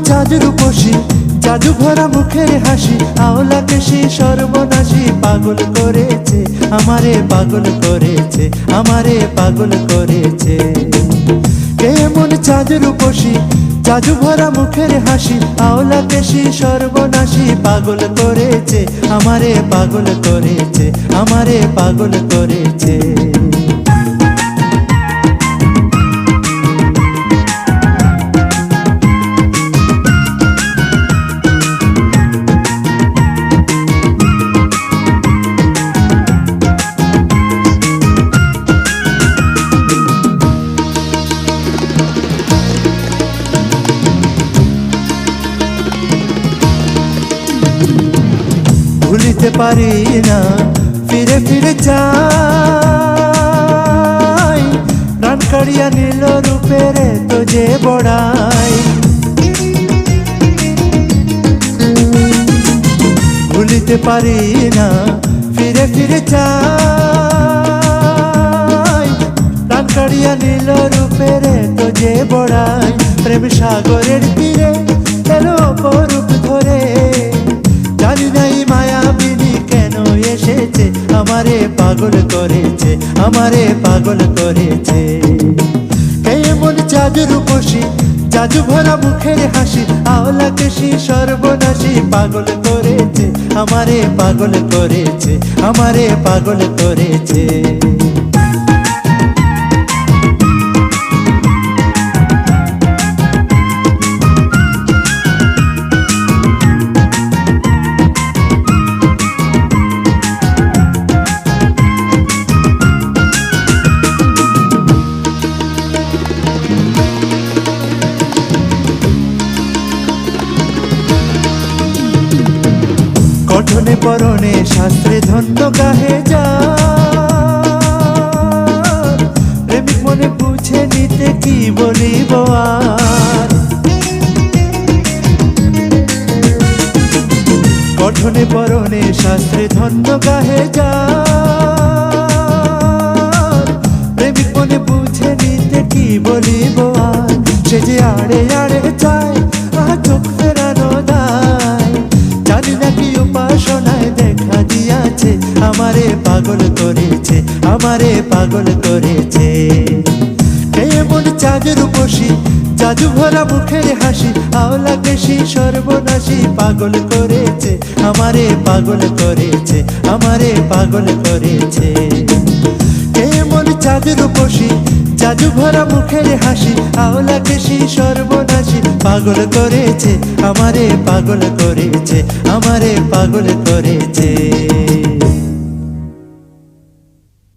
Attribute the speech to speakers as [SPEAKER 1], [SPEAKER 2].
[SPEAKER 1] চাঁদ রূপসী জাদু ভরা মুখের হাসি, আওলা কেশি সর্বনাশী পাগল করেছে আমারে, পাগল করেছে আমারে, পাগল করেছে। কেমন চাঁদ রূপসী জাদু ভরা মুখের হাসি, আওলা কেশি সর্বনাশী পাগল করেছে আমারে, পাগল করেছে আমারে, পাগল করেছে। ভুলিতে পারি না ফিরে ফিরে যাই, প্রাণ কাড়িয়া নীল রূপের তো যে বড়াই। ভুলিতে পারি না ফিরে ফিরে যাই, প্রাণ কাড়িয়া নীল রূপের তো যে বড়াই। প্রেম সাগরের তীরে এলো অপরূপ ধরে, জানি নাই মায়াবিনী কেন এসেছে আমারে পাগল করেছে আমারে, পাগল করেছে। কেমন চাঁদ রূপসী জাদু ভরা মুখের হাসি, আওলা কেশি সর্বনাশী পাগল করেছে আমারে, পাগল করেছে আমারে, পাগল করেছে। কঠনে পরনে শাস্ত্রে ধন্য গাহে যা, প্রেমিক মনে বুঝে নিতে কি বলিব আর। কঠনে পরনে শাস্ত্রে ধন্য গাহে যা, প্রেমিক মনে বুঝে নিতে কি বলিব আর। সে যে আড়ে আড়ে চায় চোখ ফেরানো দায়, জানি না কি উপাসনায় দেখা দিয়াছে আমারে পাগল করেছে আমারে, পাগল করেছে। কেমন চাঁদ রূপসী জাদু ভরা মুখের হাসি, আওলা কেশি সর্বনাশী পাগল করেছে আমারে, পাগল করেছে আমারে, পাগল করেছে। কেমন চাঁদ রূপসী জাদু ভরা মুখের হাসি, আওলা কেশি সর্বনাশী পাগল করেছে আমারে, পাগল করেছে আমারে, পাগল করেছে।